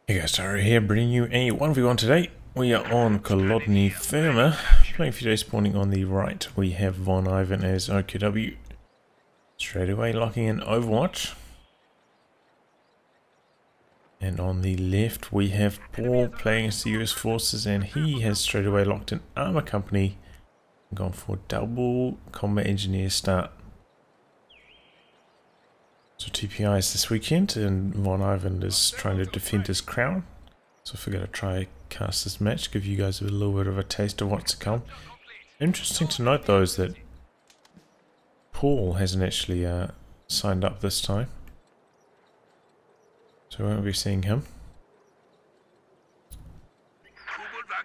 Hey guys, Tyro here, bringing you a 1v1 today. We are on Kolodny Firma, playing a few days spawning on the right. We have Von Ivan as OKW. Straight away locking in Overwatch. And on the left we have Paul playing as the US Forces, and he has straight away locked in Armor Company and gone for double Combat Engineer start. So TPI is this weekend, and Von Ivan is trying to defend his crown. So I figured I'd try cast this match, give you guys a little bit of a taste of what's to come. Interesting to note though is that Paul hasn't actually signed up this time. So we won't be seeing him.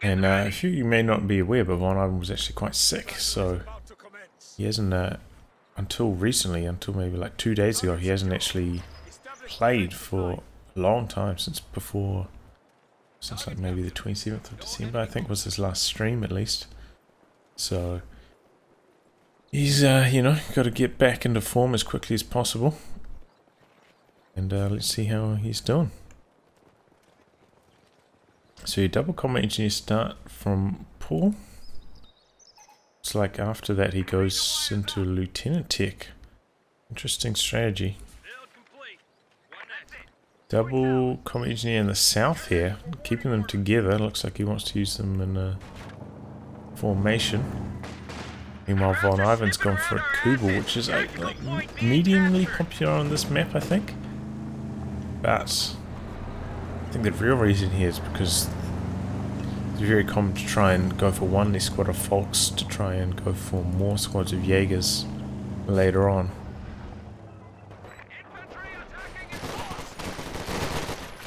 And a few of you may not be aware, but Von Ivan was actually quite sick, so he hasn't... until recently, until maybe like 2 days ago, he hasn't actually played for a long time, since like maybe the 27th of December, I think was his last stream at least. So he's you know, got to get back into form as quickly as possible, and let's see how he's doing. So your double combat engineer start from Paul. It's like after that he goes into Lieutenant Tech. Interesting strategy. Double combat engineer in the south here, keeping them together. Looks like he wants to use them in a formation. Meanwhile, Von Ivan's gone for a Kubel, which is like mediumly popular on this map, I think. But I think the real reason here is because it's very common to try and go for one less squad of Folks to try and go for more squads of Jaegers later on.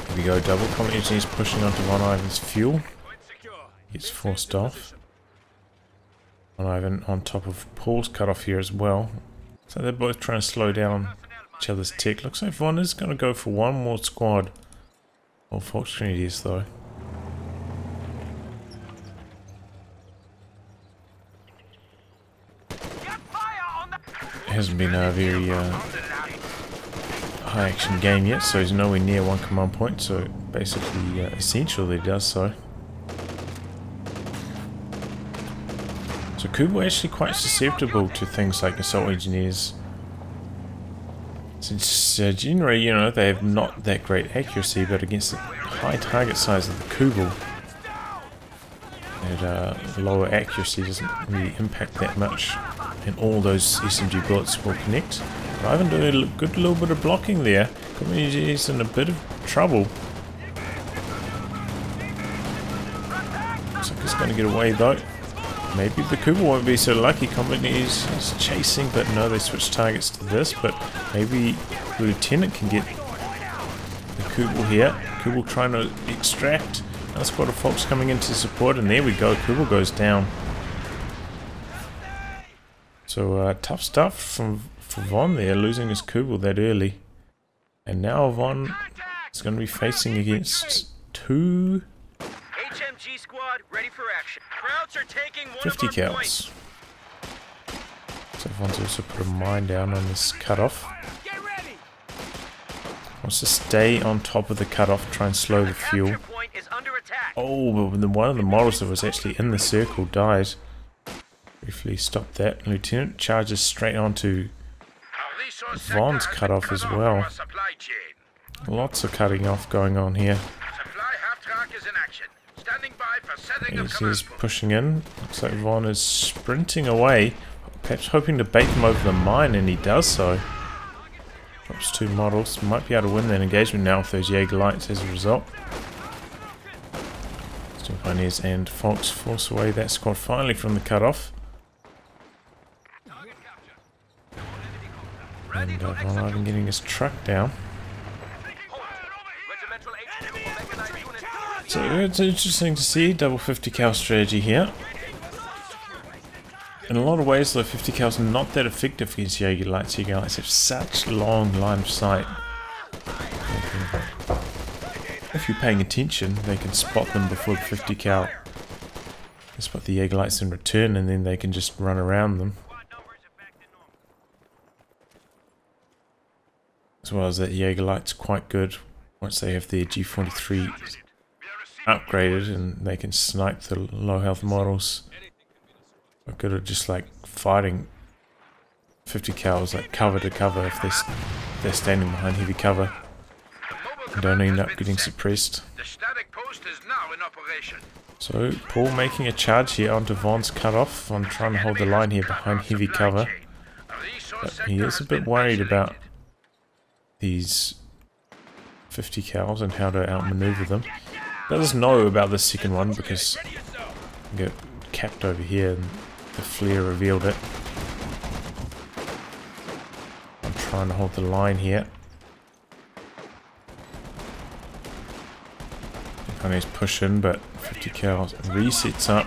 Here we go, double combat engineers pushing onto Von Ivan's fuel. Gets forced off. Von Ivan on top of Paul's cutoff here as well. So they're both trying to slow down each other's tech. Looks like Von is going to go for one more squad of Folks Grenadiers though. Hasn't been a very high action game yet, so he's nowhere near one command point, so basically essential that he does so. So Kubel actually quite susceptible to things like assault engineers, since generally, you know, they have not that great accuracy, but against the high target size of the Kubel, that lower accuracy doesn't really impact that much, and all those SMG bullets will connect. But Ivan doing a good little bit of blocking there. He's in a bit of trouble. Looks like he's going to get away though. Maybe the Kubel won't be so lucky. He's chasing, but no, they switch targets to this. But maybe the Lieutenant can get the Kubel here. Kubel trying to extract. Another squad of Folks coming in to support, and there we go. Kubel goes down. So tough stuff for Von there, losing his Kubel that early. And now Von is going to be facing against two HMG squad ready for action. Krauts are taking one 50 of our cals. points. So Von's also put a mine down on this cutoff. Wants to stay on top of the cutoff, try and slow the fuel. Capture point is under attack. Oh, but one of the models that was actually in the circle died. Briefly stopped that. Lieutenant charges straight onto Von's cutoff as well. Lots of cutting off going on here. He's pushing in. Looks like Von is sprinting away, perhaps hoping to bait him over the mine, and he does so. Drops two models. Might be able to win that engagement now with those Jaeger lights as a result. Still Pioneers and Folks force away that squad finally from the cutoff. And Von Ivan getting his truck down. So it's interesting to see double 50 cal strategy here. In a lot of ways though, 50 cal's not that effective against Jaeger lights. Jaeger lights have such long line of sight. If you're paying attention, they can spot them before the 50 cal. They spot the Jaeger lights in return, and then they can just run around them. As well as that Jaeger light's quite good once they have their G43 upgraded and they can snipe the low health models. I'm good at just like fighting 50 cals like cover to cover if they're standing behind heavy cover and don't end up getting suppressed. The static post is now in operation. So Paul making a charge here onto Vaughn's cutoff. I'm trying to hold the line here behind heavy cover, but he is a bit worried about these 50 cals and how to outmaneuver them. Doesn't know about the second one because I get capped over here and the flare revealed it. I'm trying to hold the line here. And he's pushing, but 50 cals resets up.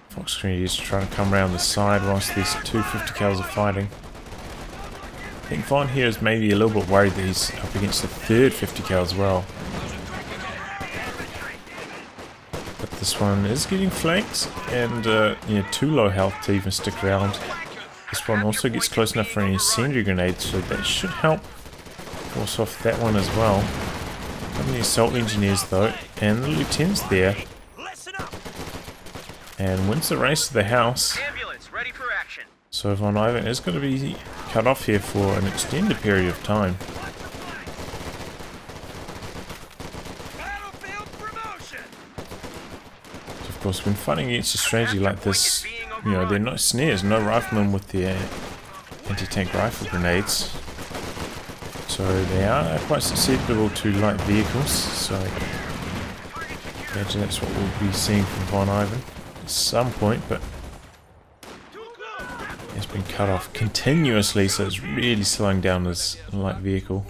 Fox Grenadier is trying to come around the side whilst these two 50 cals are fighting. I think Vaughn here is maybe a little bit worried that he's up against the third 50 cal as well. But this one is getting flanked and yeah, too low health to even stick around. This one also gets close enough for any incendiary grenades, so that should help force off that one as well. The assault engineers though, and the lieutenant's there, and wins the race to the house. Ambulance ready for action. So Von Ivan is going to be cut off here for an extended period of time. So of course, when fighting against a strategy like this, you know, they're not snares, no riflemen with their anti-tank rifle grenades. So they are quite susceptible to light vehicles, so I imagine that's what we'll be seeing from Von Ivan at some point, but it's been cut off continuously, so it's really slowing down this light vehicle.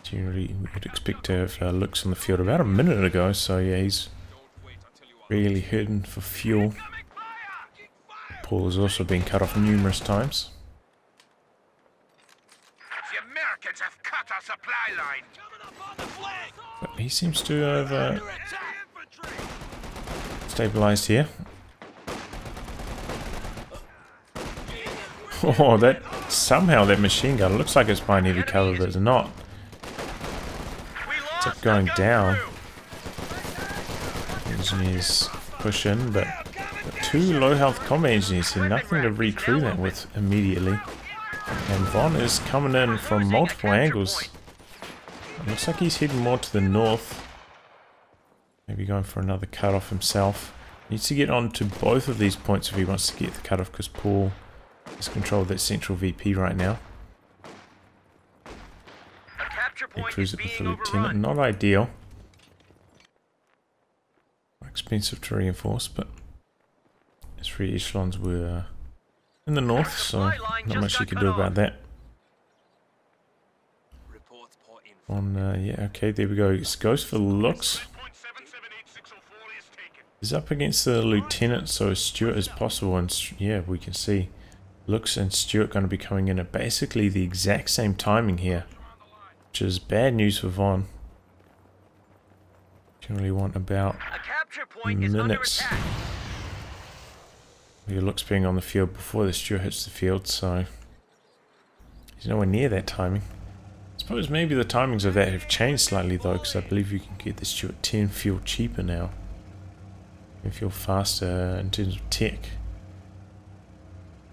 Generally, we would expect to have looks on the field about a minute ago, so yeah, he's really hurting for fuel. Paul has also been cut off numerous times. Have cut our supply line. But he seems to have stabilized here. Oh, that somehow that machine gun looks like it's behind heavy cover, but it's not. It's up going down. Engineers push in, but two low health combat engineers here, nothing to recrew that with immediately. And Von is coming in from multiple angles. It looks like he's heading more to the north. Maybe going for another cutoff himself. Needs to get on to both of these points if he wants to get the cutoff, because Paul has control of that central VP right now. He cruises it with the lieutenant. Not ideal. Expensive to reinforce, but his three echelons were in the north, so not much you can do about that. Yeah, okay, there we go. He goes for the looks. He's up against the lieutenant, so Stewart is possible, and yeah, we can see Looks and Stewart going to be coming in at basically the exact same timing here, which is bad news for Von. Generally want about minutes. Your Looks being on the field before the Stewart hits the field, so he's nowhere near that timing. I suppose maybe the timings of that have changed slightly though, because I believe you can get the Stewart 10 fuel cheaper now. And feel faster in terms of tech.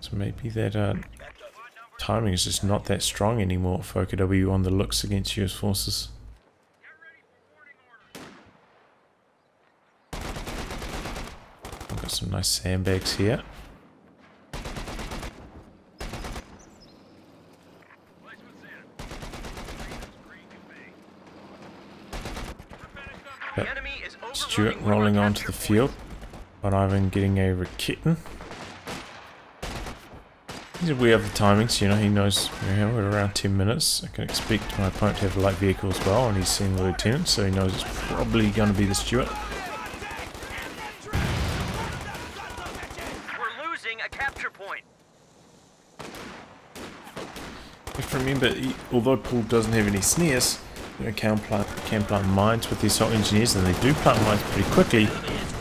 So maybe that timing is just not that strong anymore for OKW on the Looks against US forces. Got some nice sandbags here. But Stewart rolling onto the field, but Ivan getting a Raketin. He's aware of the timings, you know, he knows we're around 10 minutes. I can expect my opponent to have a light vehicle as well, and he's seeing the lieutenant, so he knows it's probably going to be the Stewart. We're losing a capture point. You have to remember, although Paul doesn't have any snares, you know, can plant mines with the assault engineers, and they do plant mines pretty quickly.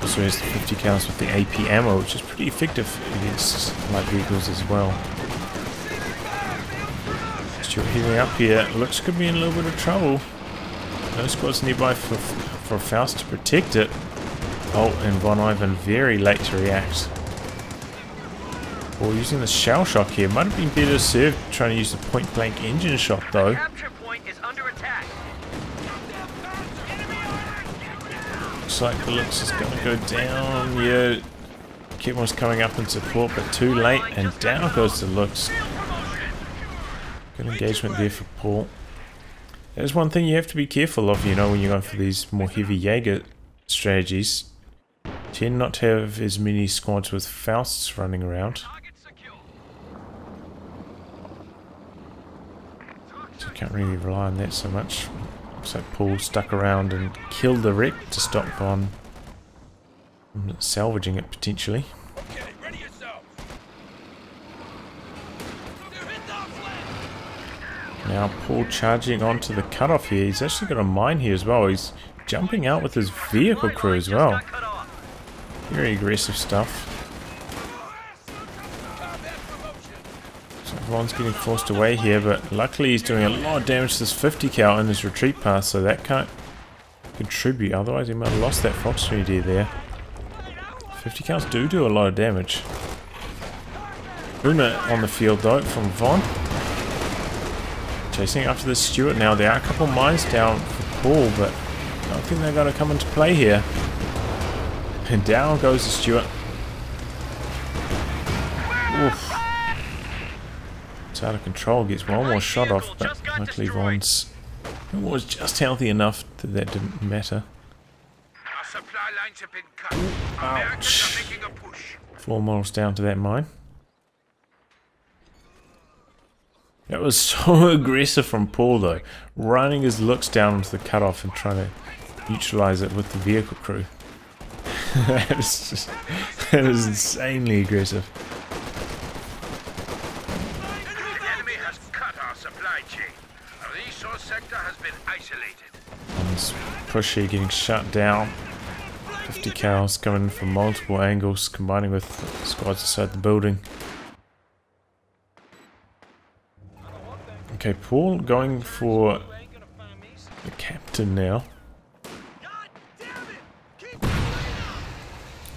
Also has the 50 cals with the AP ammo, which is pretty effective against light vehicles as well. Stuart heading up here. Looks could be in a little bit of trouble. No squads nearby for Faust to protect it. Oh, and Von Ivan very late to react. Or using the shell shock here. Might have been better served trying to use the point blank engine shot though. Capture point is under attack. Looks like the Lux is going to go down. Yeah, Kit was coming up in support, but too late, and down goes the Lux. Good engagement there for Paul. There's one thing you have to be careful of, you know, when you're going for these more heavy Jaeger strategies. Tend not to have as many squads with Fausts running around. So you can't really rely on that so much. Looks like Paul stuck around and killed the wreck to stop Von salvaging it potentially. Okay, ready yourself. Now Paul charging onto the cutoff here. He's actually got a mine here as well. He's jumping out with his vehicle crew as well. Very aggressive stuff. So Von's getting forced away here, but luckily he's doing a lot of damage to this 50 cal in his retreat path, so that can't contribute. Otherwise he might have lost that Fox Unity there. 50 cals do a lot of damage. Una on the field though from Von. Chasing after the Stuart now. There are a couple mines down for Paul, but I don't think they're going to come into play here. And down goes the Stuart. Oof. It's out of control. Gets one more shot off, but luckily Von's was just healthy enough that that didn't matter. Our supply lines have been cut. Americans are making a push. 4 miles down to that mine. That was so aggressive from Paul though. Running his Lux down onto the cutoff and trying to neutralize it with the vehicle crew. that is insanely aggressive. The enemy has cut our supply chain. Our resource sector has been isolated. Von's push here getting shut down. 50 cows coming in from multiple angles, combining with squads inside the building. Okay, Paul going for the captain now.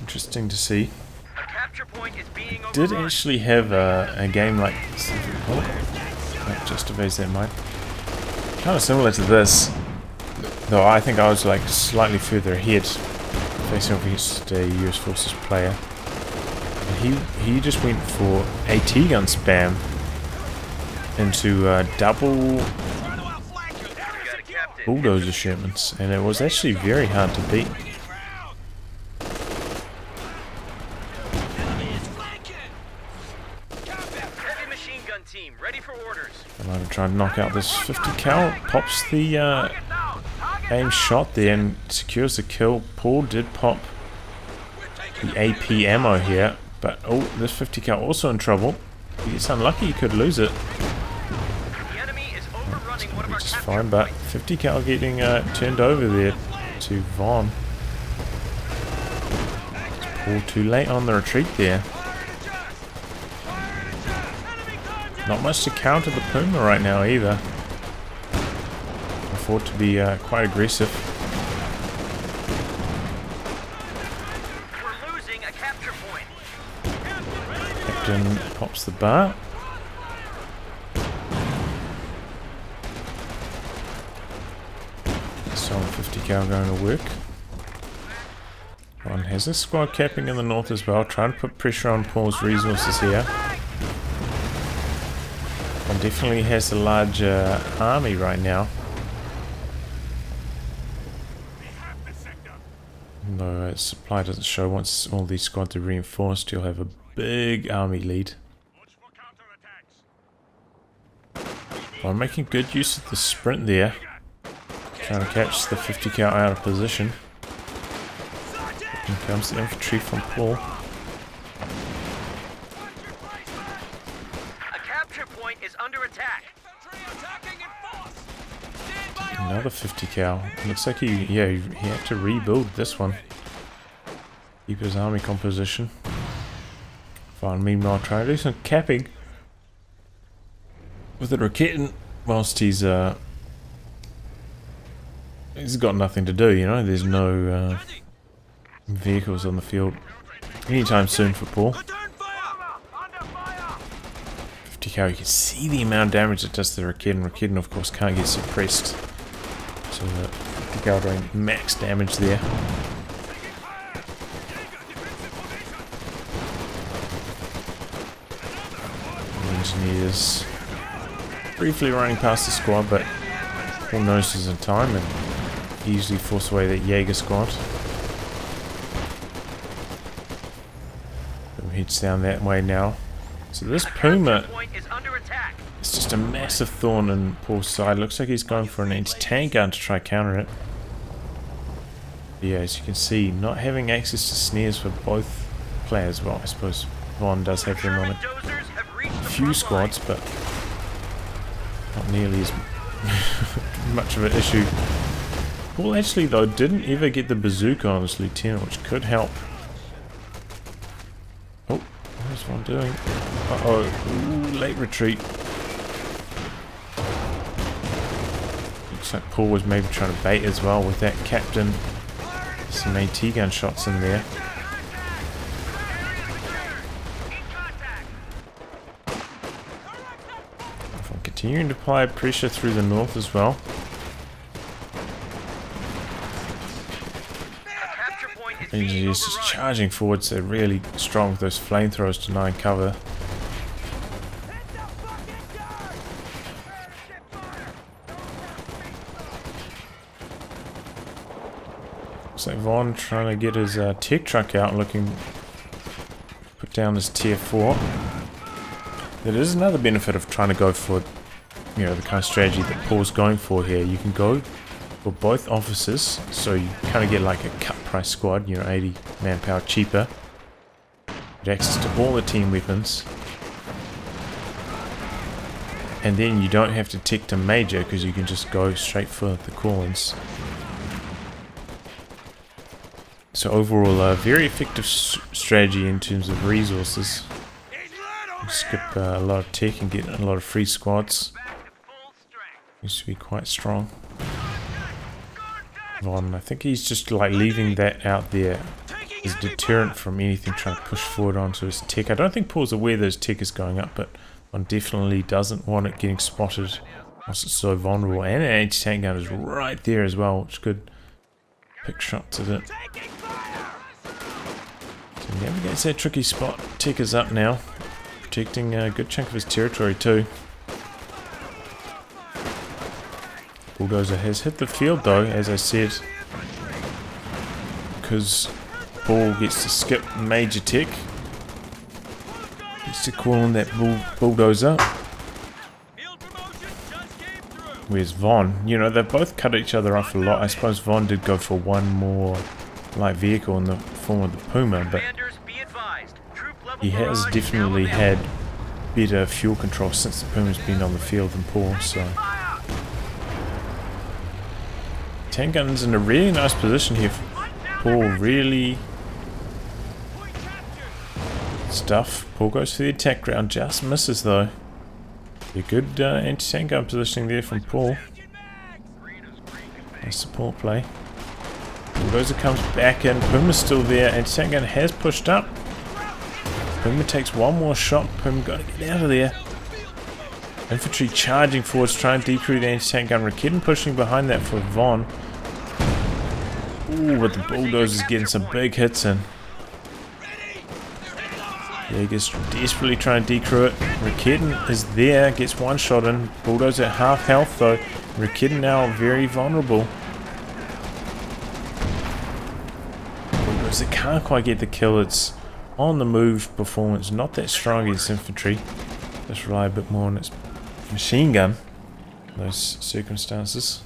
Interesting to see. A capture point is being Did overrun. actually have a game like this. Oh, that just evades that mine. Kind of similar to this, though I think I was like slightly further ahead, facing off against a US Forces player. And he just went for AT gun spam into double bulldozer shipments, and it was actually very hard to beat. Heavy machine gun team, ready for orders. I'm going to try and knock out this 50 cal. Pops the aim shot there and secures the kill. Paul did pop the AP ammo here, but oh, this 50 cal also in trouble. If he gets unlucky, he could lose it. The enemy is overrunning one of our Just capture fine, but points. 50 cal getting turned over there to Von. Paul too late on the retreat there. Not much to counter the Puma right now either. Afford to be quite aggressive. We're losing a capture point. Captain pops the bar. So 50 cal going to work. One has a squad capping in the north as well, trying to put pressure on Paul's resources here. One definitely has a larger army right now. Though its supply doesn't show. Once all these squads are reinforced, you'll have a big army lead. Well, making good use of the sprint there. Trying to catch the 50 cal out of position. Here comes the infantry from Paul. A capture point is under attack. Another 50 cal. Looks like he had to rebuild this one. Keep his army composition. Fine, meanwhile trying to do some capping with the Raketen whilst he's got nothing to do, you know, there's no vehicles on the field anytime soon for Paul. 50 cal, you can see the amount of damage it does to the Rakeden. Rakeden of course can't get suppressed, so the 50 cal doing max damage there. Engineers briefly running past the squad, but Paul notices in time and easily force away that Jaeger squad. Heads down that way now. So this Puma is just a massive thorn in Paul's side. Looks like he's going for an anti-tank gun to try counter it. But yeah, as you can see, not having access to snares for both players. Well, I suppose Von does have them on a few squads, but not nearly as much of an issue. Paul actually though didn't ever get the bazooka on this lieutenant, which could help. Oh, what's Von doing? Uh-oh, ooh, late retreat. Looks like Paul was maybe trying to bait as well with that captain. Some AT gun shots in there. Von continuing to apply pressure through the north as well. Engineers just charging forwards. They're really strong with those flamethrowers denying cover. Looks like Von trying to get his tech truck out, looking put down his tier 4. There is another benefit of trying to go for, you know, the kind of strategy that Paul's going for here. You can go for both officers, so you kind of get like a cut price squad, you know, 80 manpower cheaper. Get access to all the team weapons. And then you don't have to tick to major because you can just go straight for the call-ins. So overall, a very effective strategy in terms of resources. You skip a lot of tech and get a lot of free squads. Used to be quite strong. Von, I think he's just like leaving that out there as a deterrent from anything trying to push forward onto his tech. I don't think Paul's aware those tech is going up, but Von definitely doesn't want it getting spotted whilst it's so vulnerable. And an anti-tank gun is right there as well, which could pick shots of it. So he navigates that tricky spot. Tech is up now, protecting a good chunk of his territory too. Bulldozer has hit the field though, as I said, because Paul gets to skip major tech. Gets to call on that bulldozer. Where's Von? You know, they've both cut each other off a lot. I suppose Von did go for one more light vehicle in the form of the Puma, but he has definitely had better fuel control since the Puma's been on the field than Paul, so... Tank gun's in a really nice position here for Paul, really stuff. Paul goes for the attack ground, just misses though. A good anti-tank gun positioning there from Paul. Nice support play. Bulldozer comes back in, Puma's still there, anti-tank gun has pushed up. Puma takes one more shot, Puma gotta get out of there. Infantry charging forwards, trying to decrew the anti-tank gun. Rakeden pushing behind that for Von. Ooh, but the bulldozer's getting some big hits in. Jaeger's desperately trying to decrew it. Rakeden is there, gets one shot in. Bulldozer at half health though. Rakeden now very vulnerable. Bulldozer can't quite get the kill. It's on the move performance, not that strong against infantry. Just rely a bit more on its machine gun in those circumstances.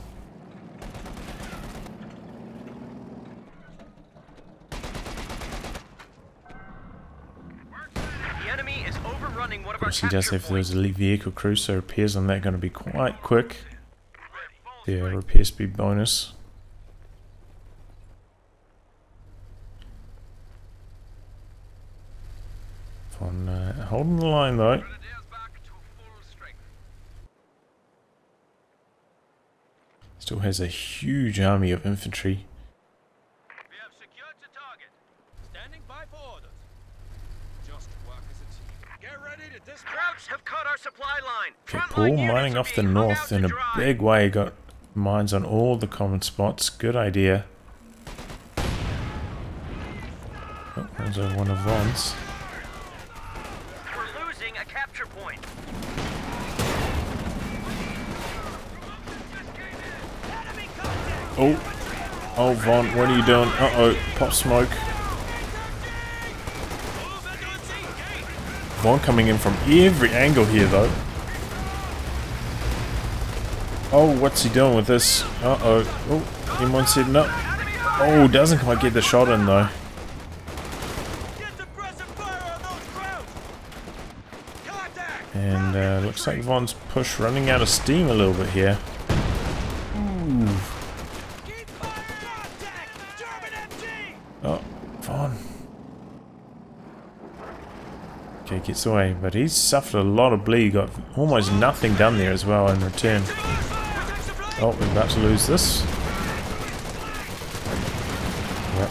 Of course he does have those elite vehicle crews, so repairs on that are going to be quite quick. Yeah, repair speed bonus. Von holding the line though. Still has a huge army of infantry. We have secured the target. Standing by for orders. Just work as a team. Get ready to dismount. Krauts have cut our supply line. Okay, Frontline Paul units mining are off the being hung north out to in a dry. big way. Got mines on all the common spots. Good idea. Oh, there's one of Von's. We're losing a capture point. Oh, Von, what are you doing? Uh-oh, pop smoke. Von coming in from every angle here, though. Oh, what's he doing with this? Uh-oh. Oh, M1 setting up. Oh, doesn't quite get the shot in, though. And looks like Von's push running out of steam a little bit here. Ooh. Oh, Von. Okay, gets away, but he's suffered a lot of bleed. Got almost nothing done there as well in return. Oh, we're about to lose this. Yep.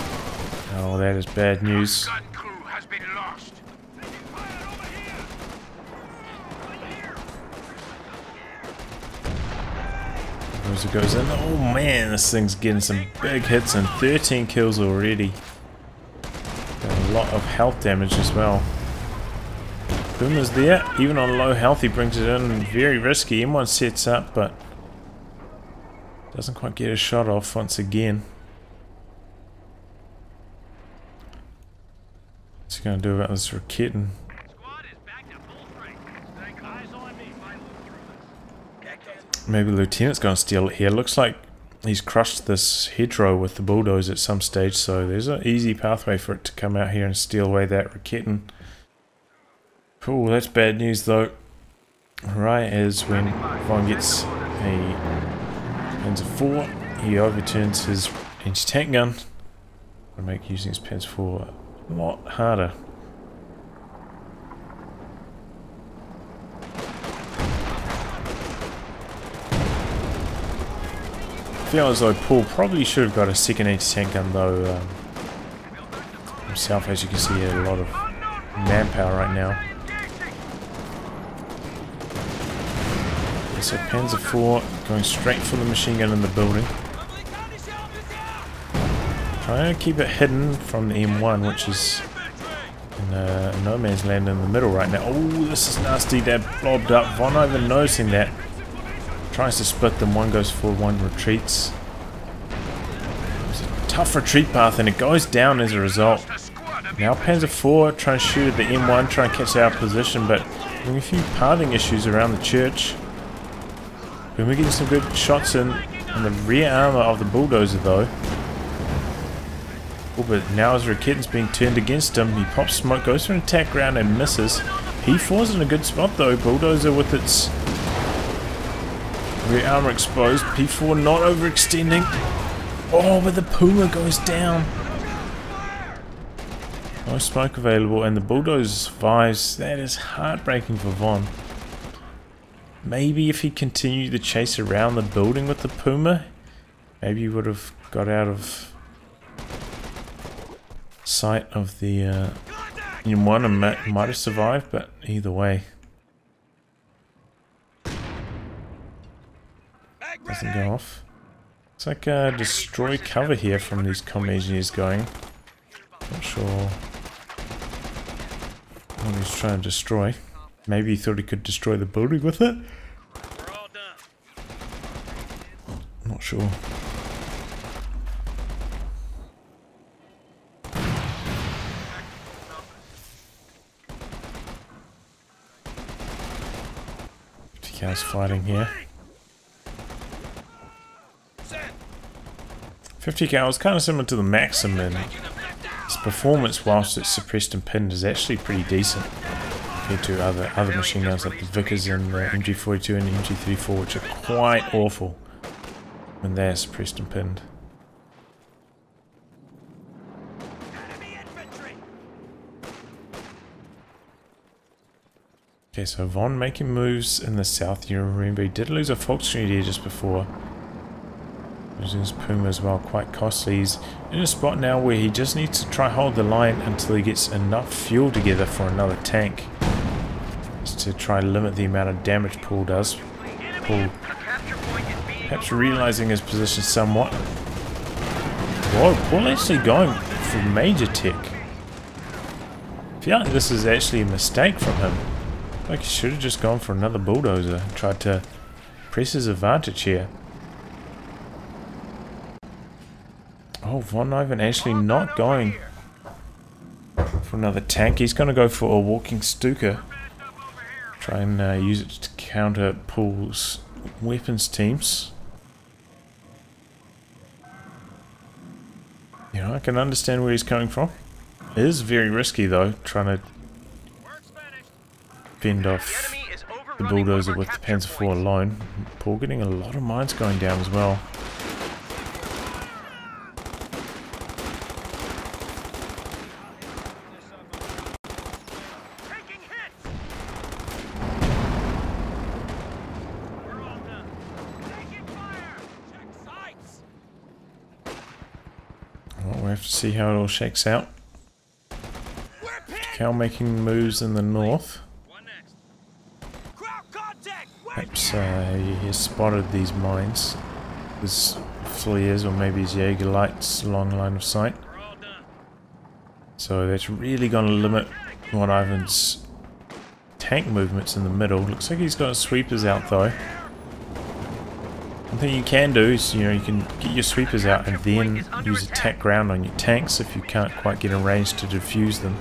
Oh, that is bad news. Gun crew has been lost. As it goes in. Oh man, this thing's getting some big hits and 13 kills already. Got a lot of health damage as well. Puma's there, even on low health he brings it in, very risky. M1 sets up but doesn't quite get a shot off once again. What's he going to do about this Raketin? Maybe Lieutenant's going to steal it here. Looks like he's crushed this hedgerow with the bulldozer at some stage, so there's an easy pathway for it to come out here and steal away that Raketin. Cool, that's bad news though. Right as when Von gets a Panzer IV, he overturns his anti-tank gun to make using his Panzer IV a lot harder. I feel as though Paul probably should have got a second anti-tank gun though himself. As you can see, he had a lot of manpower right now. So Panzer IV going straight for the machine gun in the building. Trying to keep it hidden from the M1, which is in no man's land in the middle right now. Oh, this is nasty. That blobbed up. Von not even noticing that. Tries to split them. One goes forward, one retreats. It's a tough retreat path and it goes down as a result. Now Panzer IV trying to shoot at the M1, trying to catch our position, but having a few pathing issues around the church. We're getting some good shots in on the rear armor of the bulldozer though. Oh, but now as Raketin's being turned against him, he pops smoke, goes for an attack round and misses. He falls in a good spot though. Bulldozer with its rear armor exposed. P4 not overextending. Oh, but the Puma goes down. No smoke available and the bulldozer survives. That is heartbreaking for Von. Maybe if he continued the chase around the building with the Puma, maybe he would have got out of sight of the M1 and might have survived, but either way. Doesn't go off. It's like a destroy cover here from these comm engineers going. Not sure what he's trying to destroy. Maybe he thought he could destroy the building with it? Not sure. Cows fighting here. 50 cal is kind of similar to the Maxim, and its performance whilst it's suppressed and pinned is actually pretty decent compared to other machine guns like the Vickers and the MG42 and the MG34, which are quite awful when they're suppressed and pinned. Okay, so Von making moves in the south. You remember he did lose a Volksgrenadier just before. Losing his Puma as well, quite costly. He's in a spot now where he just needs to try hold the line until he gets enough fuel together for another tank. Just to try to limit the amount of damage Paul does. Paul perhaps realizing his position somewhat. Whoa, Paul actually going for major tech. I feel like this is actually a mistake from him. Like he should have just gone for another bulldozer and tried to press his advantage here. Oh, Von Ivan actually not going for another tank. He's going to go for a walking Stuka. Try and use it to counter Paul's weapons teams. Yeah, I can understand where he's coming from. It is very risky though, trying to fend off the bulldozer with the Panzer IV alone. Paul getting a lot of mines going down as well. Well, we'll have to see how it all shakes out. Cal making moves in the north. Perhaps he has spotted these mines. His flares or maybe his Jaeger lights along line of sight. So that's really going to limit Von Ivan's tank movements in the middle. Looks like he's got his sweepers out though. One thing you can do is, you can get your sweepers out and then use attack ground on your tanks if you can't quite get in range to defuse them.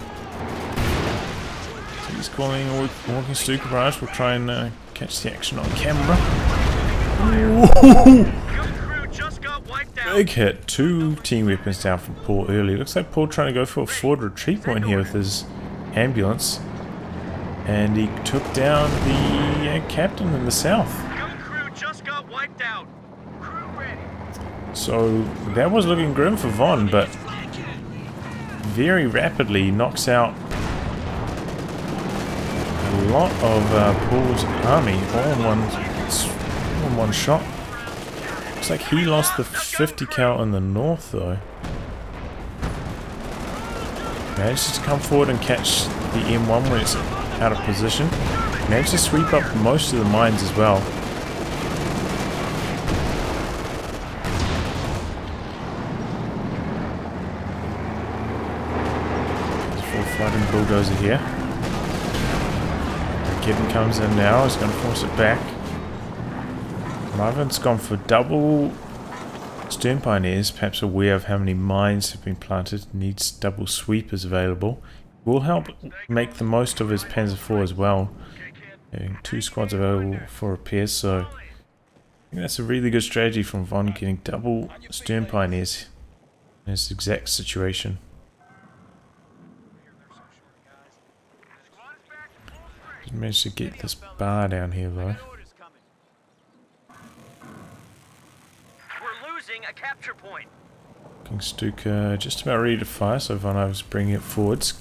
So he's calling a walking Stuka barrage. We'll try and catch the action on camera. Big hit. 2 team weapons down from Paul early. Looks like Paul trying to go for a forward retreat point here with his ambulance. And he took down the captain in the south. So that was looking grim for Von, but very rapidly knocks out a lot of Paul's army all in one shot. Looks like he lost the 50 cal in the north though. Manages to come forward and catch the M1 when it's out of position. Manages to sweep up most of the mines as well. Flooding bulldozer here. Kevin comes in now, he's going to force it back. Ivan's gone for double stern pioneers, perhaps aware of how many mines have been planted, needs double sweepers available. Will help make the most of his Panzer IV as well. Having 2 squads available for repairs, so I think that's a really good strategy from Von, getting double stern pioneers in this exact situation. Managed to get this bar down here though. We're losing a capture point. King Stuka just about ready to fire, so Von Ivan's bringing it forwards,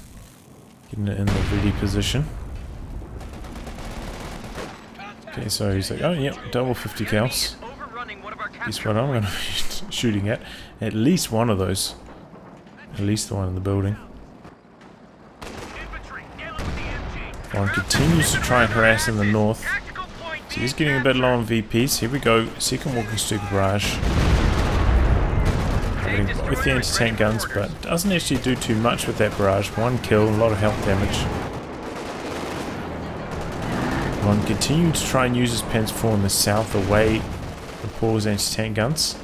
getting it in the ready position. Okay, so he's like, oh yep, double 50 cals. Guess what I'm going to be shooting at least one of those. At least the one in the building. Von continues to try and harass in the north. So he's getting a bit low on VPs. Here we go, second walking Stuka barrage. With the anti-tank guns, but doesn't actually do too much with that barrage. 1 kill, a lot of health damage. Von continuing to try and use his Panzer IV in the south away from Paul's anti-tank guns.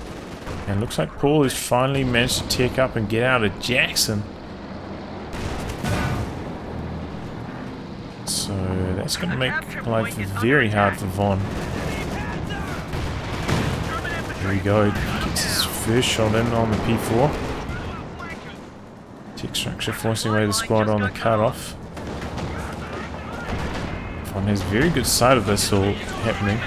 And looks like Paul has finally managed to tech up and get out of Jackson. So that's going to make life very hard for Von. Here we go, gets his first shot in on the P4. Tech structure forcing away the squad on the cutoff. Von has very good sight of this all happening.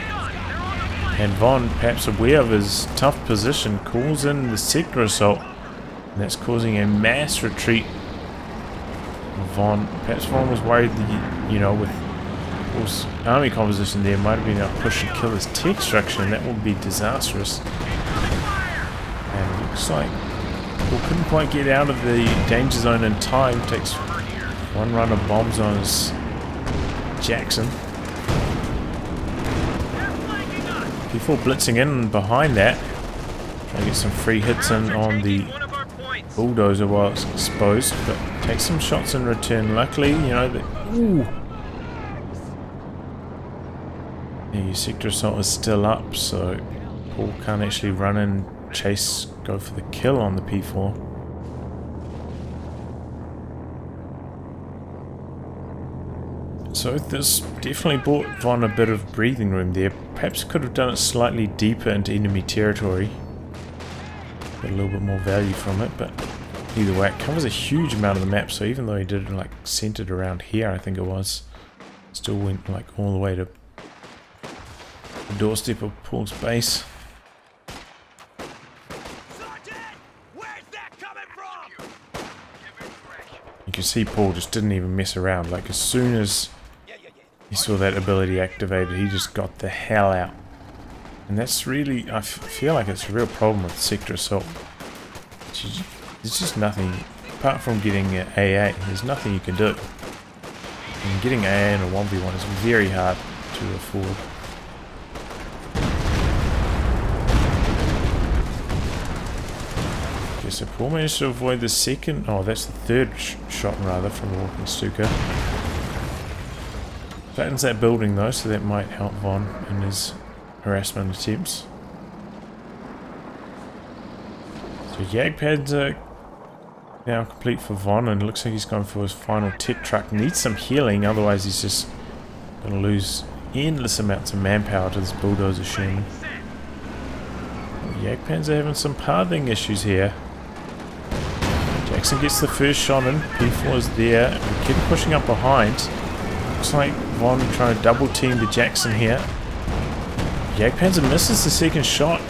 And Von, perhaps aware of his tough position, calls in the sector assault. And that's causing a mass retreat. Von, perhaps Von was worried that, you know, with Paul's army composition there, might have been able to push and kill his tech structure, and that would be disastrous. Looks like we couldn't quite get out of the danger zone in time. Takes one run of bombs on his Jackson. P4 blitzing in behind that. Trying to get some free hits in on the bulldozer while it's exposed, but takes some shots in return. Luckily, you know, ooh. The sector assault is still up, so Paul can't actually run and chase, go for the kill on the P4. So this definitely bought Von a bit of breathing room there. Perhaps could have done it slightly deeper into enemy territory. Got a little bit more value from it, but either way, it covers a huge amount of the map, so even though he did it like centered around here, I think it was, still went like all the way to the doorstep of Paul's base. You can see Paul just didn't even mess around. Like as soon as he saw that ability activated, he just got the hell out. And that's really, I feel like it's a real problem with Sector Assault. There's just nothing, apart from getting AA, there's nothing you can do. And getting AA in a 1v1 is very hard to afford. Okay, so Paul managed to avoid the second, oh that's the third shot rather from the Walking Stuka. Flattens that building though, so that might help Von in his harassment attempts. So Jagdpads are now complete for Von, and it looks like he's going for his final tech truck. Needs some healing, otherwise he's just going to lose endless amounts of manpower to this bulldozer Sherman. Jagdpads are having some pathing issues here. Jackson gets the first shot in, P4 is there, and Kid pushing up behind. Looks like Von trying to double team the Jackson here. Jagdpanzer misses the second shot.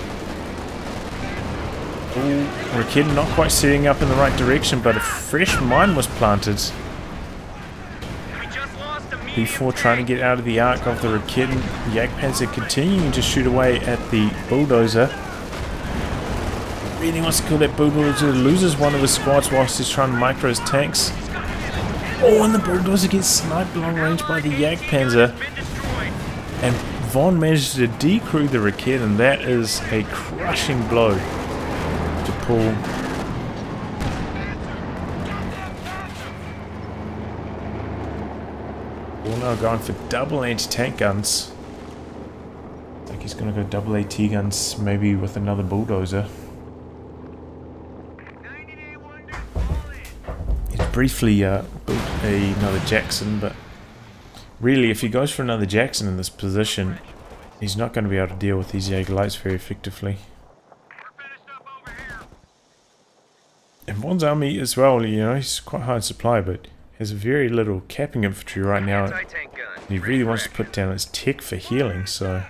Ooh, Raked not quite setting up in the right direction, but a fresh mine was planted. P4 trying to get out of the arc of the Raked. Jagdpanzer continuing to shoot away at the bulldozer. Really wants to kill that bulldozer, loses one of his squads whilst he's trying to micro his tanks. Oh, and the bulldozer gets sniped long range by the Jagdpanzer. And Von managed to decrew the Raked, and that is a crushing blow to Paul. Paul now going for double anti-tank guns. I think he's going to go double AT guns, maybe with another bulldozer. He's briefly built another Jackson, but really if he goes for another Jackson in this position, he's not going to be able to deal with these Jaegerites very effectively. And Von's army as well, you know, he's quite high in supply, but has very little capping infantry right now. And he really wants to put down his tech for healing, so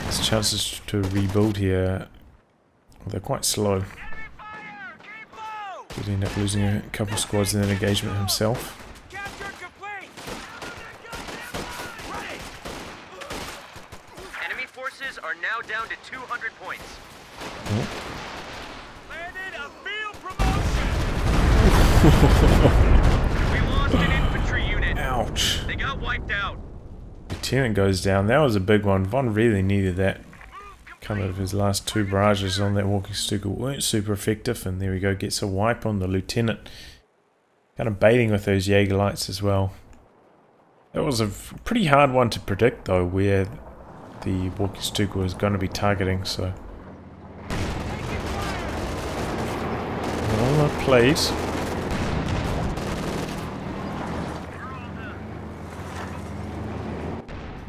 his chances to rebuild here, well, they're quite slow. He'd end up losing a couple squads in that engagement himself. Enemy forces are now down to 200 points. Landed a field promotion. We lost an infantry unit. Ouch. They got wiped out. Lieutenant goes down. That was a big one. Von really needed that. Come out of his last two barrages on that Walking Stuka weren't super effective, and there we go, gets a wipe on the Lieutenant. Kind of baiting with those Jaegerites as well. That was a pretty hard one to predict though, where the Walking Stuka was going to be targeting, so well played.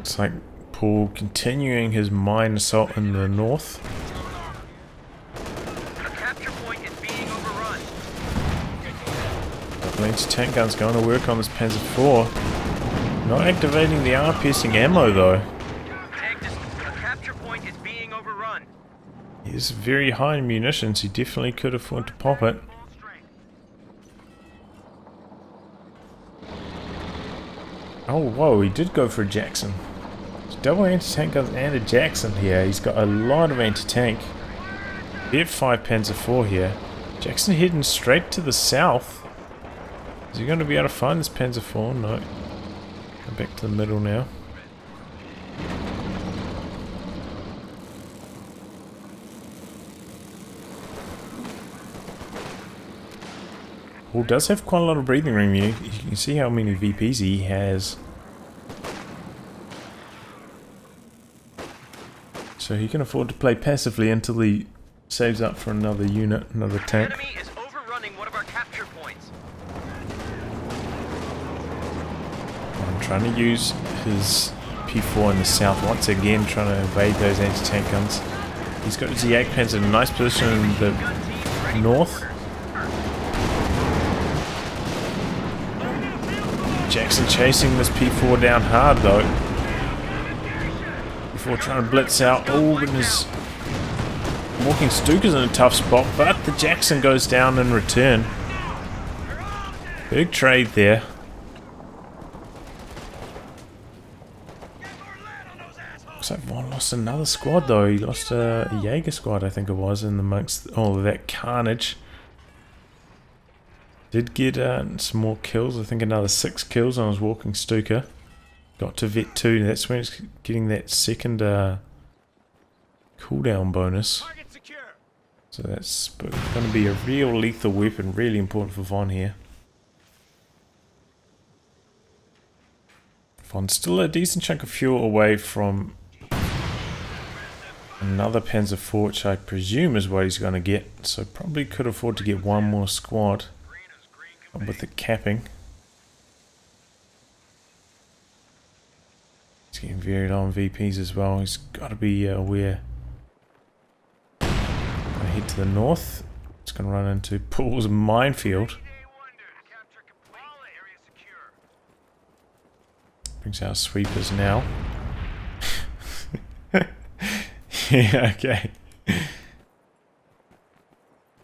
It's like Paul continuing his mine assault in the north. A capture point is being overrun. Anti-tank gun's going to work on this Panzer IV. Not activating the armor-piercing ammo though. A capture point is being overrun. He's very high in munitions, he definitely could afford to pop it. Oh, whoa, he did go for a Jackson. Double anti-tank guns and a Jackson here. He's got a lot of anti-tank. Get 5 Panzer IV here. Jackson heading straight to the south. Is he going to be able to find this Panzer IV? No. Go back to the middle now. Well, does have quite a lot of breathing room here. You can see how many VPs he has. So he can afford to play passively until he saves up for another unit, another tank. Enemy is overrunning one of our capture points. I'm trying to use his P4 in the south once again, trying to evade those anti-tank guns. He's got his Jagdpanzer in a nice position in the north. Jackson chasing this P4 down hard though. Before trying to blitz out. Oh goodness. Walking Stuka's in a tough spot, but the Jackson goes down in return. Big trade there. Looks like Von lost another squad though. He lost a Jaeger squad, I think it was, in amongst all of that carnage. Did get some more kills, I think another 6 kills on his Walking Stuka. Got to Vet 2, that's when he's getting that second cooldown bonus. So that's going to be a real lethal weapon, really important for Von here. Von's still a decent chunk of fuel away from another Panzer IV, which I presume is what he's going to get. So probably could afford to get one more squad with the capping. He's getting very low on VPs as well. He's got to be aware. Gonna head to the north. It's going to run into Paul's minefield. Brings out sweepers now. Yeah, okay.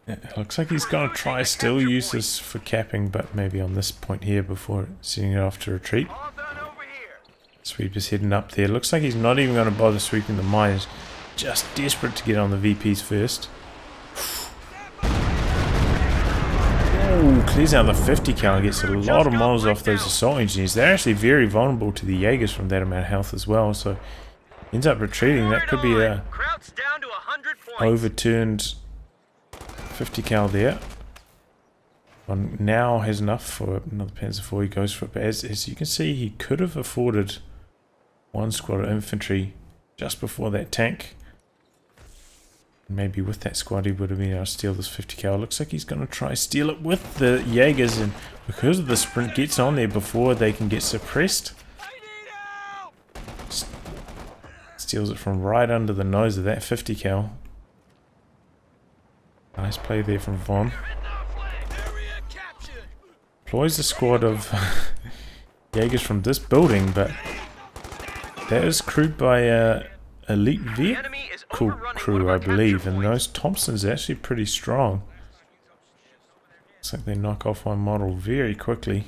It looks like he's going to try still use this for capping, but maybe on this point here before sending it off to retreat. Sweeper's heading up there. Looks like he's not even going to bother sweeping the mines. Just desperate to get on the VPs first. Oh, clears out the 50 cal. Gets a lot of models off those assault engineers. They're actually very vulnerable to the Jaegers from that amount of health as well. So ends up retreating. That could be a overturned 50 cal there. One now has enough for another Panzer IV. He goes for it. But as you can see, he could have afforded one squad of infantry just before that tank. Maybe with that squad he would have been able to steal this 50 cal. Looks like he's going to try steal it with the Jaegers, and because of the sprint gets on there before they can get suppressed. Steals it from right under the nose of that 50 cal. Nice play there from Von. Deploys a squad of Jaegers from this building, but that is crewed by elite vehicle crew, I believe, and those Thompsons are actually pretty strong. Looks like they knock off one model very quickly.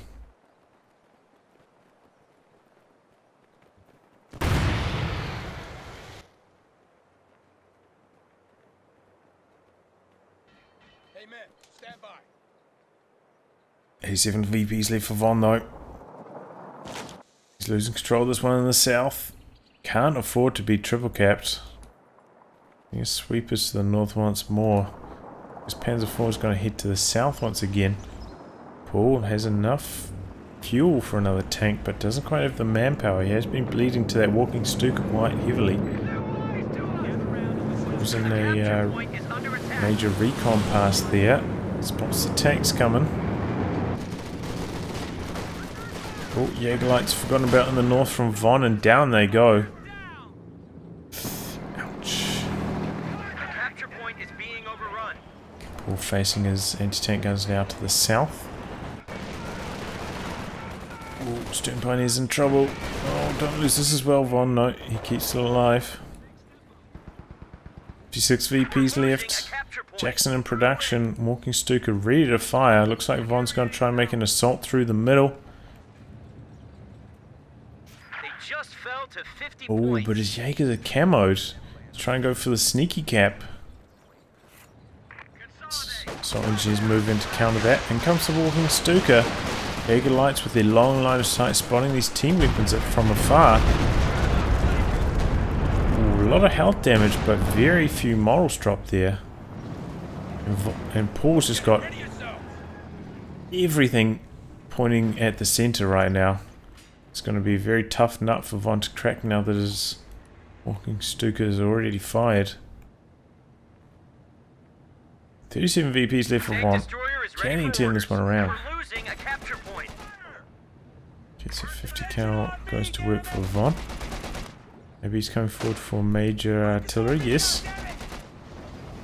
Hey men, stand by. 87 VPs left for Von though. He's losing control of this one in the south. Can't afford to be triple capped. I guess sweepers to the north once more. This Panzer IV is going to head to the south once again. Paul has enough fuel for another tank, but doesn't quite have the manpower. He has been bleeding to that Walking Stuka quite heavily. Was in a major recon pass there. Spots the tanks coming. Oh, Jaegerlights forgotten about in the north from Von, and down they go. Ouch. Capture point is being overrun. Paul facing his anti-tank guns now to the south. Oh, Stern Pioneer's in trouble. Oh, don't lose this as well, Von. No, he keeps it alive. 56 VPs left. Jackson in production. Walking Stuka ready to fire. Looks like Von's going to try and make an assault through the middle. just fell to 50 Oh, points. but his Jaegers are camoed. He's trying to go for the sneaky cap. So engineers move in to counter that. In comes the walking Stuka. Jaeger lights with their long line of sight spotting these team weapons from afar. Ooh, a lot of health damage, but very few morals dropped there. And Paul's just got everything pointing at the center right now. It's going to be a very tough nut for Von to crack now that his walking Stuka is already fired. 37 VPs left for Von. Can he turn this one around? Gets a 50 cal, goes to work for Von. Maybe he's coming forward for major artillery. Yes.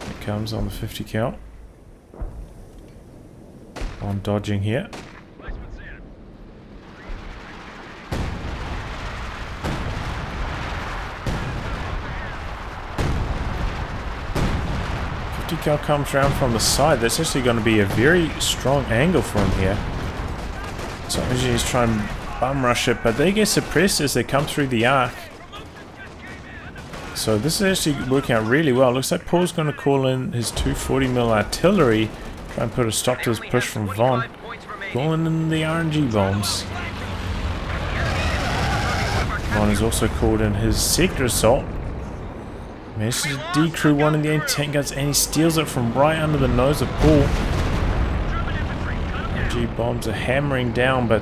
It comes on the 50 cal. Von dodging here. Cal comes around from the side. That's actually going to be a very strong angle for him here. So engineers try and bum rush it, but they get suppressed as they come through the arc. So this is actually working out really well. Looks like Paul's going to call in his 240mm artillery, try and put a stop to this push from Von. Calling in the RNG bombs. Von has also called in his sector assault. Manages to decrew one of the anti-tank guns and he steals it from right under the nose of Paul. RNG bombs are hammering down, but...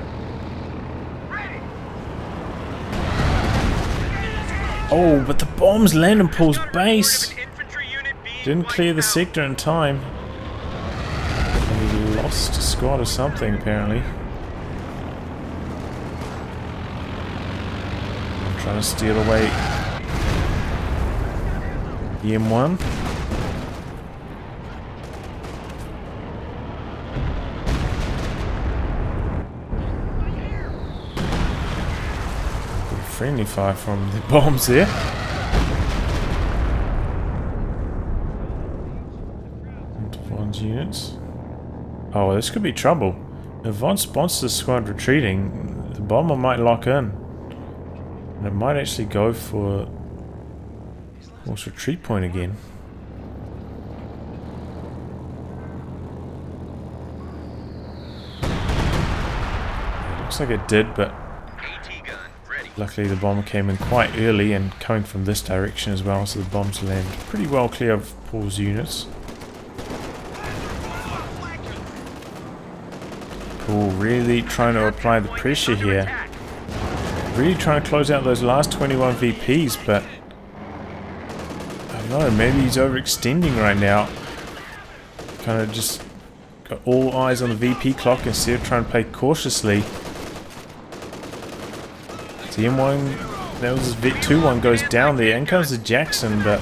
Oh, but the bombs land in Paul's base! Didn't clear the sector in time. And he lost a squad or something, apparently. I'm trying to steal away the M1. Good friendly fire from the bombs there. Into Von's units. Oh, this could be trouble. If Von sponsors the squad retreating, the bomber might lock in. And it might actually go for Force retreat point again. Looks like it did, but luckily the bomber came in quite early and coming from this direction as well, so the bombs land pretty well clear of Paul's units. Paul really trying to apply the pressure here. Really trying to close out those last 21 VPs, but no, maybe he's overextending right now. Kind of just got all eyes on the VP clock instead of trying to play cautiously. So M1, that was his V2-1 goes down there. In comes the Jackson, but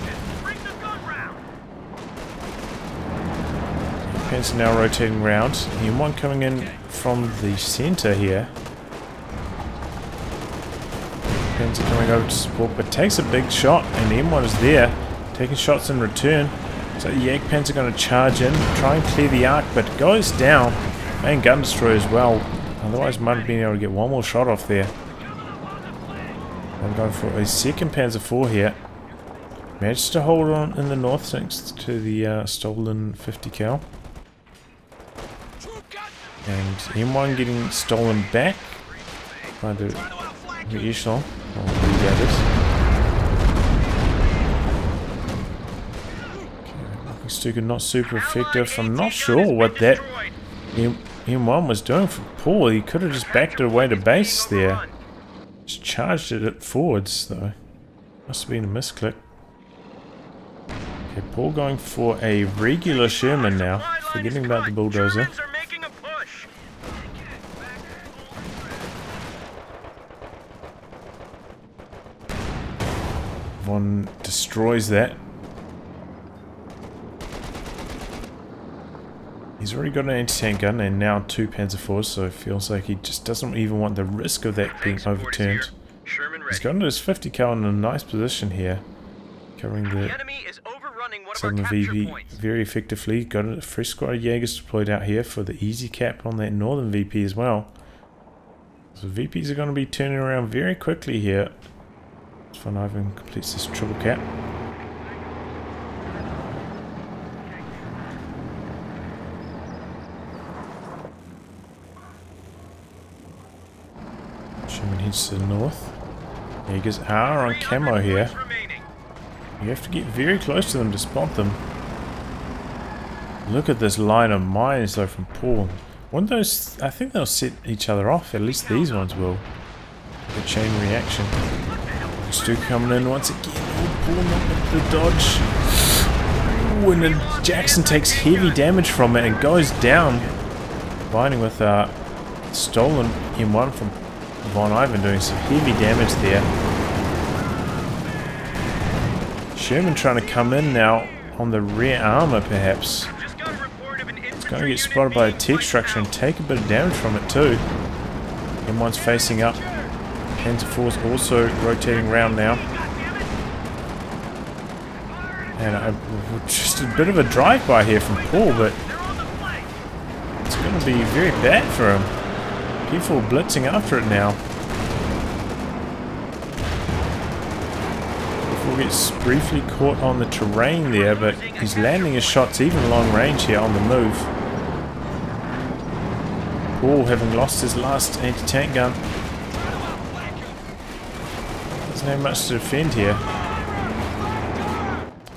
Panzer now rotating round. M1 coming in from the center here. Panzer coming over to support, but takes a big shot, and M1 is there. Taking shots in return. So the Jagdpanzer are going to charge in, try and clear the arc, but goes down. And gun destroyer as well. Otherwise might have been able to get one more shot off there. I'm going for a second Panzer IV here. Managed to hold on in the north thanks to the stolen 50 cal. And M1 getting stolen back by the echelon. Stuka not super effective. I'm not sure what that M1 was doing for Paul. He could have just backed it away to base there. Just charged it forwards though. Must have been a misclick. Okay, Paul going for a regular Sherman now. Forgetting about the bulldozer. Von destroys that. He's already got an anti-tank gun and now 2 Panzer IVs, so it feels like he just doesn't even want the risk of that being overturned. He's gotten his 50 cal in a nice position here, covering the southern VP very effectively. Got a fresh squad of Jaegers deployed out here for the easy cap on that northern VP as well. So VPs are going to be turning around very quickly here. Von Ivan completes this triple cap. Sherman heads to the north. Jaegers are on camo here. You have to get very close to them to spot them. Look at this line of mines though from Paul. One of those, I think they'll set each other off, at least these ones will. The chain reaction. Stu coming in once again. Oh, Paul not with the dodge. Ooh, and then Jackson takes heavy damage from it and goes down. Combining with stolen M1 from Von Ivan, doing some heavy damage there. Sherman trying to come in now on the rear armor perhaps. It's going to get spotted by a tech structure and take a bit of damage from it too. M1's facing up. Panzer IV's also rotating round now. And just a bit of a drive-by here from Paul, but it's going to be very bad for him. Careful blitzing after it now. Before gets briefly caught on the terrain there, but he's landing his shots even long range here on the move. Paul having lost his last anti-tank gun. Doesn't have much to defend here.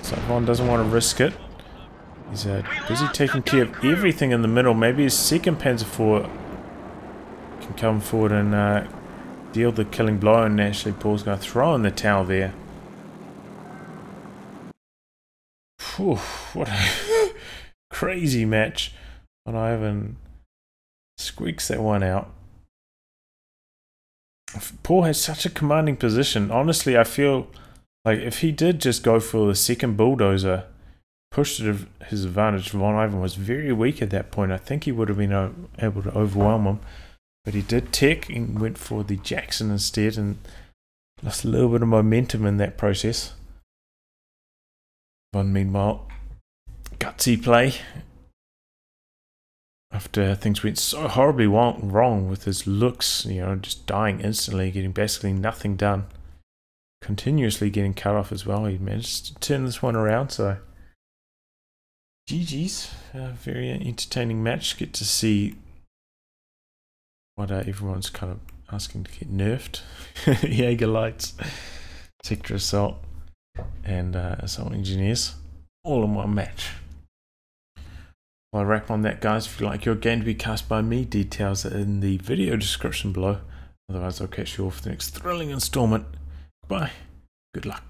So Von doesn't want to risk it. He's busy taking care of everything in the middle. Maybe his second Panzer IV can come forward and deal the killing blow, and actually Paul's going to throw in the towel there. Whew, what a crazy match. Von Ivan squeaks that one out. Paul has such a commanding position. Honestly, I feel like if he did just go for the second bulldozer, pushed it to his advantage, Von Ivan was very weak at that point. I think he would have been able to overwhelm him. But he did tech and went for the Jackson instead and lost a little bit of momentum in that process. Von, meanwhile, gutsy play. After things went so horribly wrong with his looks, you know, just dying instantly, getting basically nothing done. Continuously getting cut off as well. He managed to turn this one around, so GG's. Very entertaining match. Get to see what everyone's kind of asking to get nerfed. Jaeger Lights, Sector Assault, and Assault Engineers, all in one match. Well, I wrap on that, guys. If you like your game to be cast by me, details are in the video description below. Otherwise, I'll catch you all for the next thrilling installment. Goodbye. Good luck.